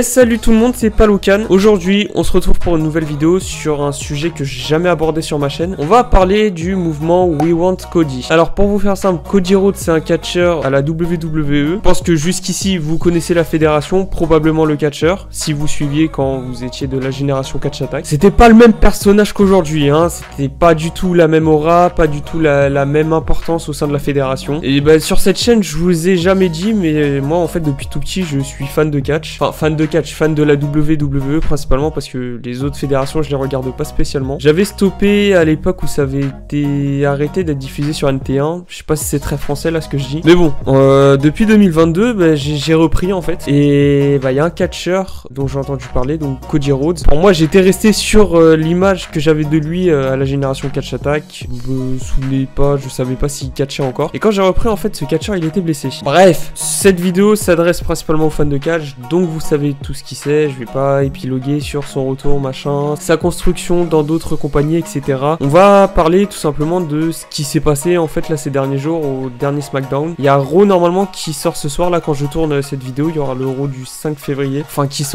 Salut tout le monde, c'est Palocan. Aujourd'hui, on se retrouve pour une nouvelle vidéo sur un sujet que j'ai jamais abordé sur ma chaîne. On va parler du mouvement We Want Cody. Alors pour vous faire simple, Cody Rhodes c'est un catcheur à la WWE. Je pense que jusqu'ici vous connaissez la fédération, probablement le catcheur, si vous suiviez quand vous étiez de la génération Catch Attack. C'était pas le même personnage qu'aujourd'hui, hein. C'était pas du tout la même aura, pas du tout la même importance au sein de la fédération. Et sur cette chaîne, je vous ai jamais dit, mais moi en fait depuis tout petit, je suis fan de catch. Enfin, fan de la WWE principalement parce que les autres fédérations je les regarde pas spécialement. J'avais stoppé à l'époque où ça avait été arrêté d'être diffusé sur NT1. Je sais pas si c'est très français là ce que je dis. Mais bon, depuis 2022, j'ai repris en fait. Et il y a un catcheur dont j'ai entendu parler, donc Cody Rhodes. Pour moi j'étais resté sur l'image que j'avais de lui à la génération Catch Attack. Je me souvenais pas, je savais pas s'il catchait encore. Et quand j'ai repris en fait ce catcheur il était blessé. Bref, cette vidéo s'adresse principalement aux fans de catch, donc vous savez tout ce qu'il sait, je vais pas épiloguer sur son retour, machin, sa construction dans d'autres compagnies, etc. On va parler tout simplement de ce qui s'est passé en fait là ces derniers jours au dernier SmackDown. Il y a Raw normalement qui sort ce soir, là quand je tourne cette vidéo, il y aura le Raw du 5 février, enfin qui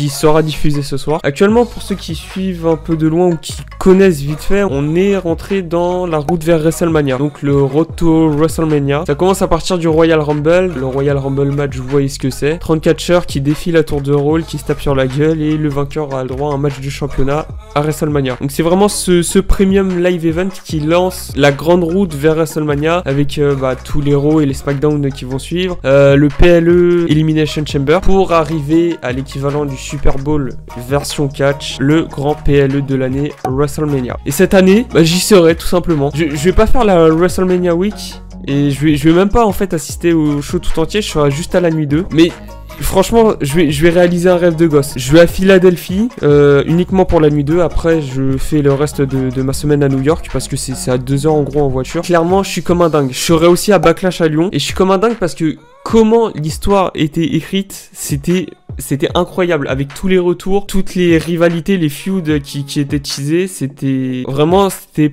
sera diffusé ce soir. Actuellement pour ceux qui suivent un peu de loin ou qui connaissent vite fait, on est rentré dans la route vers WrestleMania, donc le Road to WrestleMania. Ça commence à partir du Royal Rumble, le Royal Rumble match vous voyez ce que c'est, 30 catcheurs qui défilent à tour de rôle, qui se tapent sur la gueule et le vainqueur a le droit à un match de championnat à WrestleMania. Donc c'est vraiment ce premium live event qui lance la grande route vers WrestleMania avec tous les Raw et les SmackDown qui vont suivre, le PLE Elimination Chamber pour arriver à l'équivalent du Super Bowl version catch, le grand PLE de l'année WrestleMania. Et cette année, j'y serai tout simplement. Je vais pas faire la WrestleMania Week et je vais même pas en fait assister au show tout entier, je serai juste à la nuit 2. Mais franchement, je vais réaliser un rêve de gosse. Je vais à Philadelphie uniquement pour la nuit 2. Après, je fais le reste de ma semaine à New York parce que c'est à 2 heures en gros en voiture. Clairement, je suis comme un dingue. Je serai aussi à Backlash à Lyon. Et je suis comme un dingue parce que comment l'histoire était écrite, c'était incroyable. Avec tous les retours, toutes les rivalités, les feuds qui étaient teasés. C'était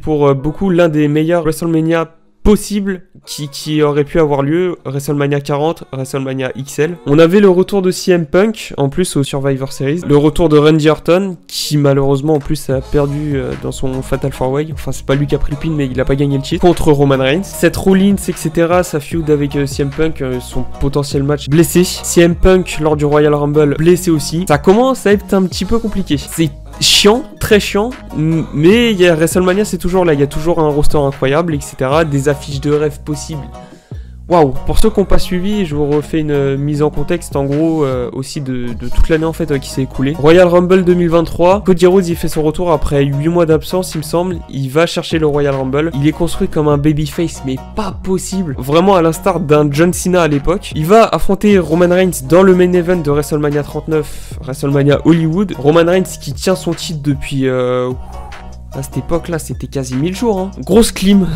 pour beaucoup l'un des meilleurs WrestleMania possible qui aurait pu avoir lieu, WrestleMania 40, WrestleMania XL. On avait le retour de CM Punk, en plus au Survivor Series, le retour de Randy Orton, qui malheureusement en plus a perdu dans son Fatal 4-Way, enfin c'est pas lui qui a pris le pin mais il a pas gagné le titre, contre Roman Reigns. Seth Rollins, etc., sa feud avec CM Punk, son potentiel match blessé. CM Punk lors du Royal Rumble, blessé aussi. Ça commence à être un petit peu compliqué. C'est chiant, très chiant, mais il y a WrestleMania, c'est toujours là, il y a toujours un roster incroyable, etc., des affiches de rêve possibles. Waouh, pour ceux qui n'ont pas suivi, je vous refais une mise en contexte en gros aussi de toute l'année en fait qui s'est écoulée. Royal Rumble 2023, Cody Rhodes il fait son retour après 8 mois d'absence il me semble, il va chercher le Royal Rumble, il est construit comme un babyface mais pas possible, vraiment à l'instar d'un John Cena à l'époque. Il va affronter Roman Reigns dans le main event de WrestleMania 39, WrestleMania Hollywood. Roman Reigns qui tient son titre depuis à cette époque-là, c'était quasi 1000 jours. Hein. Grosse clim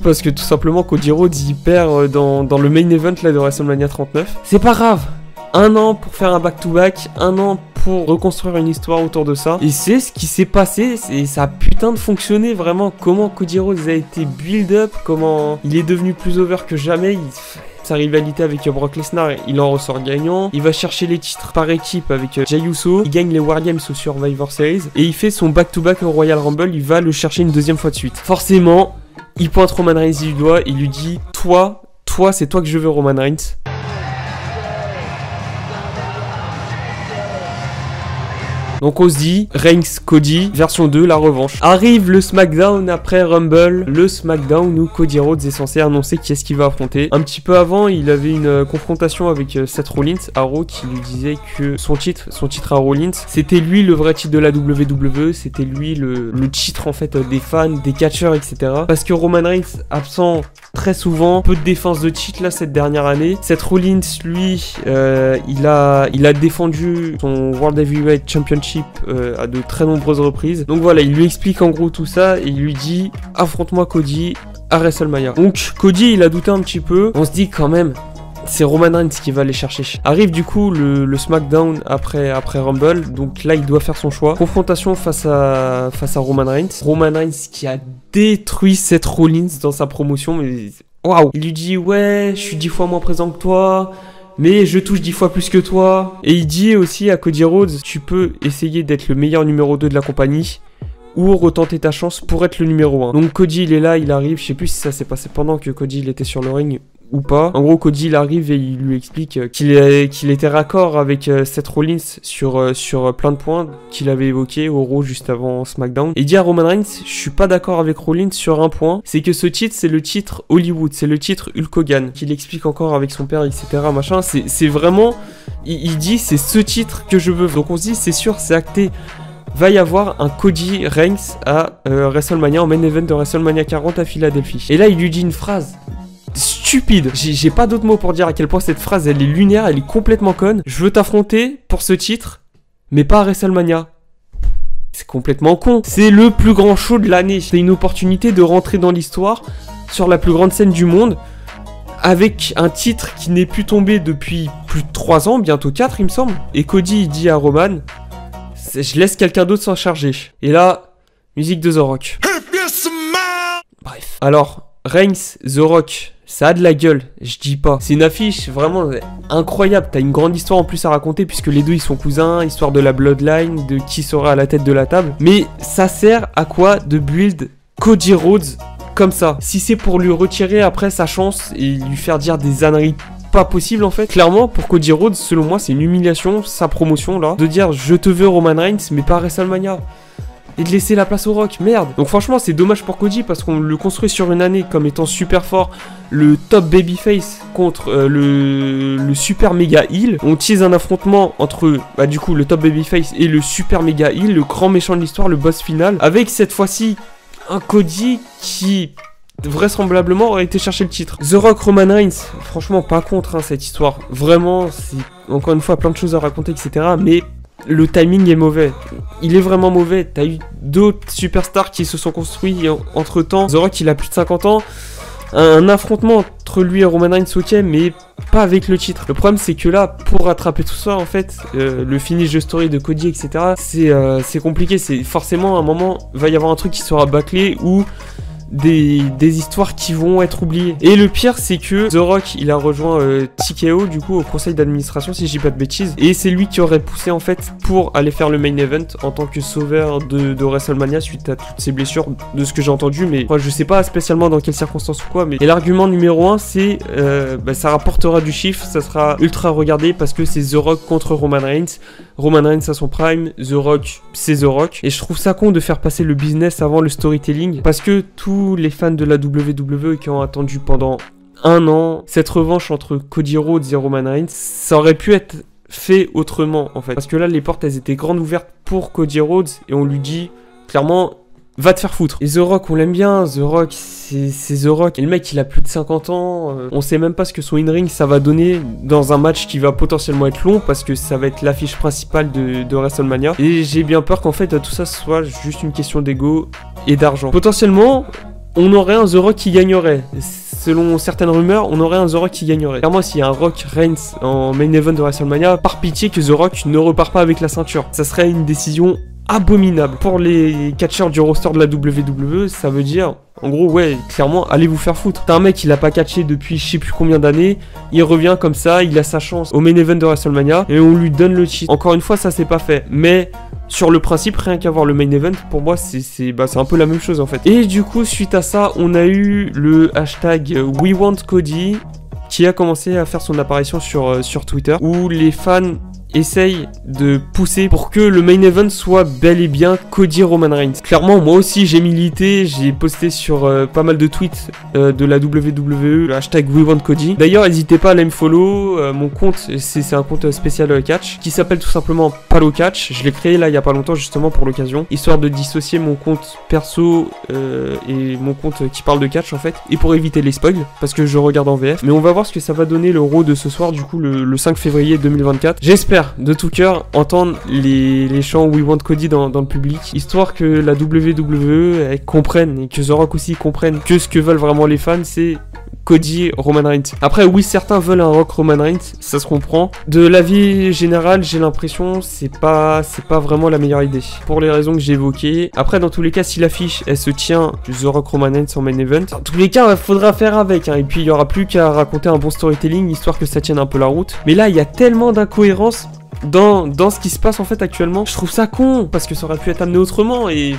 parce que tout simplement Cody Rhodes il perd dans le main event là, de WrestleMania 39. C'est pas grave. Un an pour faire un back-to-back, un an pour reconstruire une histoire autour de ça. Et c'est ce qui s'est passé, et ça a putain de fonctionné vraiment. Comment Cody Rhodes a été build-up, comment il est devenu plus over que jamais. Sa rivalité avec Brock Lesnar, il en ressort gagnant. Il va chercher les titres par équipe avec Jey Uso. Il gagne les War Games au Survivor Series. Et il fait son back-to-back au Royal Rumble. Il va le chercher une deuxième fois de suite. Forcément, il pointe Roman Reigns du doigt. Il lui dit, toi, c'est toi que je veux, Roman Reigns. Donc on se dit, Reigns, Cody, version 2, la revanche. Arrive le SmackDown après Rumble, le SmackDown où Cody Rhodes est censé annoncer qui est-ce qu'il va affronter. Un petit peu avant, il avait une confrontation avec Seth Rollins à Raw qui lui disait que son titre à Rollins, c'était lui le vrai titre de la WWE, c'était lui le titre en fait des fans, des catcheurs, etc. Parce que Roman Reigns, absent très souvent, peu de défense de titre là cette dernière année. Seth Rollins, lui, il a défendu son World Heavyweight Championship à de très nombreuses reprises. Donc voilà, il lui explique en gros tout ça et il lui dit affronte-moi Cody à WrestleMania. Donc Cody il a douté un petit peu, on se dit quand même c'est Roman Reigns qui va aller chercher. Arrive du coup le SmackDown après Rumble, donc là il doit faire son choix. Confrontation face à Roman Reigns. Roman Reigns qui a détruit Seth Rollins dans sa promotion, mais waouh. Il lui dit ouais, je suis 10 fois moins présent que toi, mais je touche 10 fois plus que toi. Et il dit aussi à Cody Rhodes, tu peux essayer d'être le meilleur numéro 2 de la compagnie, ou retenter ta chance pour être le numéro 1. Donc Cody il est là, il arrive, je sais plus si ça s'est passé pendant que Cody il était sur le ring ou pas. En gros Cody il arrive et il lui explique qu'il était raccord avec Seth Rollins sur plein de points qu'il avait évoqués au Raw juste avant SmackDown. Et il dit à Roman Reigns, je suis pas d'accord avec Rollins sur un point, c'est que ce titre c'est le titre Hollywood, c'est le titre Hulk Hogan, qu'il explique encore avec son père, etc. Machin, c'est vraiment, il dit c'est ce titre que je veux. Donc on se dit c'est sûr, c'est acté. Va y avoir un Cody Reigns à WrestleMania, en main event de WrestleMania 40 à Philadelphie. Et là, il lui dit une phrase stupide. J'ai pas d'autres mots pour dire à quel point cette phrase, elle est lunaire, elle est complètement conne. Je veux t'affronter pour ce titre, mais pas à WrestleMania. C'est complètement con. C'est le plus grand show de l'année. C'est une opportunité de rentrer dans l'histoire sur la plus grande scène du monde, avec un titre qui n'est plus tombé depuis plus de 3 ans, bientôt 4 il me semble. Et Cody, il dit à Roman, je laisse quelqu'un d'autre s'en charger. Et là, musique de The Rock. Bref. Alors, Reigns, The Rock, ça a de la gueule, je dis pas. C'est une affiche vraiment incroyable. T'as une grande histoire en plus à raconter puisque les deux ils sont cousins, histoire de la bloodline, de qui sera à la tête de la table. Mais ça sert à quoi de build Cody Rhodes comme ça? Si c'est pour lui retirer après sa chance et lui faire dire des âneries pas possible en fait. Clairement pour Cody Rhodes, selon moi c'est une humiliation, sa promotion là, de dire je te veux Roman Reigns mais pas WrestleMania, et de laisser la place au Rock, merde. Donc franchement c'est dommage pour Cody parce qu'on le construit sur une année comme étant super fort, le top babyface contre le super méga heel. On tease un affrontement entre du coup le top babyface et le super méga heel, le grand méchant de l'histoire, le boss final, avec cette fois-ci un Cody qui vraisemblablement aurait été chercher le titre. The Rock, Roman Reigns, franchement pas contre cette histoire. Vraiment, c'est encore une fois plein de choses à raconter, etc. Mais le timing est mauvais. Il est vraiment mauvais. T'as eu d'autres superstars qui se sont construits entre temps. The Rock, il a plus de 50 ans. Un affrontement entre lui et Roman Reigns, ok, mais pas avec le titre. Le problème, c'est que là, pour rattraper tout ça, en fait, le finish de story de Cody, etc., c'est compliqué. C'est forcément, à un moment, va y avoir un truc qui sera bâclé ou des histoires qui vont être oubliées. Et le pire, c'est que The Rock, il a rejoint TKO, du coup, au conseil d'administration, si je dis pas de bêtises. Et c'est lui qui aurait poussé, en fait, pour aller faire le main event en tant que sauveur de WrestleMania suite à toutes ses blessures, de ce que j'ai entendu. Mais moi, je sais pas spécialement dans quelles circonstances ou quoi. Mais... Et l'argument numéro 1, c'est ça rapportera du chiffre, ça sera ultra regardé parce que c'est The Rock contre Roman Reigns. Roman Reigns à son prime, The Rock, c'est The Rock. Et je trouve ça con de faire passer le business avant le storytelling, parce que tous les fans de la WWE qui ont attendu pendant 1 an cette revanche entre Cody Rhodes et Roman Reigns, ça aurait pu être fait autrement en fait. Parce que là, les portes, elles étaient grandes ouvertes pour Cody Rhodes et on lui dit clairement... va te faire foutre. Et The Rock, on l'aime bien. The Rock, c'est The Rock. Et le mec, il a plus de 50 ans. On sait même pas ce que son in-ring, ça va donner dans un match qui va potentiellement être long parce que ça va être l'affiche principale de WrestleMania. Et j'ai bien peur qu'en fait, tout ça soit juste une question d'ego et d'argent. Potentiellement, on aurait un The Rock qui gagnerait. Selon certaines rumeurs, on aurait un The Rock qui gagnerait. Clairement, s'il y a un Rock Reigns en main event de WrestleMania, par pitié que The Rock ne repart pas avec la ceinture. Ça serait une décision abominable. Pour les catcheurs du roster de la WWE, ça veut dire, en gros, ouais, clairement, allez vous faire foutre. T'as un mec, il a pas catché depuis je sais plus combien d'années, il revient comme ça, il a sa chance au main event de WrestleMania, et on lui donne le titre. Encore une fois, ça c'est pas fait, mais sur le principe, rien qu'à voir le main event, pour moi, c'est un peu la même chose en fait. Et du coup, suite à ça, on a eu le hashtag WeWantCody qui a commencé à faire son apparition sur Twitter, où les fans essaye de pousser pour que le main event soit bel et bien Cody Roman Reigns. Clairement, moi aussi j'ai milité, j'ai posté sur pas mal de tweets de la WWE, le hashtag WeWantCody. D'ailleurs, n'hésitez pas à aller me follow, mon compte, c'est un compte spécial catch, qui s'appelle tout simplement Palo Catch. Je l'ai créé là il y a pas longtemps justement pour l'occasion, histoire de dissocier mon compte perso et mon compte qui parle de catch en fait, et pour éviter les spoils, parce que je regarde en VF. Mais on va voir ce que ça va donner le Raw de ce soir, du coup le 5 février 2024. J'espère de tout cœur entendre les chants WeWantCody dans le public, histoire que la WWE comprenne et que The Rock aussi comprenne que ce que veulent vraiment les fans, c'est Cody, Roman Reigns. Après, oui, certains veulent un Rock Roman Reigns, ça se comprend. De l'avis général, j'ai l'impression c'est pas vraiment la meilleure idée. Pour les raisons que j'ai évoquées. Après, dans tous les cas, si l'affiche, elle se tient The Rock Roman Reigns en main event, dans tous les cas, il faudra faire avec. Hein. Et puis, il y aura plus qu'à raconter un bon storytelling, histoire que ça tienne un peu la route. Mais là, il y a tellement d'incohérences dans ce qui se passe en fait actuellement. Je trouve ça con, parce que ça aurait pu être amené autrement et...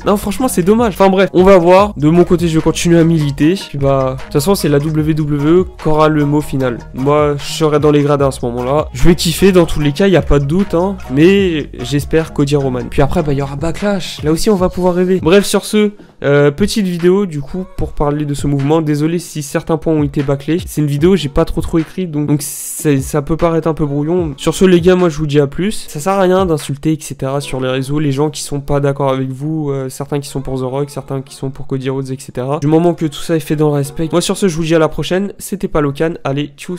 Non, franchement, c'est dommage. Enfin bref, on va voir. De mon côté, je vais continuer à militer. Puis bah, de toute façon, c'est la WWE qu'aura le mot final. Moi, je serai dans les gradins à ce moment-là. Je vais kiffer dans tous les cas, il n'y a pas de doute. Hein. Mais j'espère Cody Roman. Puis après, bah, il y aura Backlash. Là aussi, on va pouvoir rêver. Bref, sur ce, petite vidéo, du coup, pour parler de ce mouvement. Désolé si certains points ont été bâclés. C'est une vidéo, j'ai pas trop écrit. Donc ça peut paraître un peu brouillon. Sur ce, les gars, moi, je vous dis à plus. Ça sert à rien d'insulter, etc. sur les réseaux. Les gens qui sont pas d'accord avec vous. Certains qui sont pour The Rock, certains qui sont pour Cody Rhodes, etc. Du moment que tout ça est fait dans le respect. Moi sur ce, je vous dis à la prochaine. C'était Palocan. Allez, tchuss.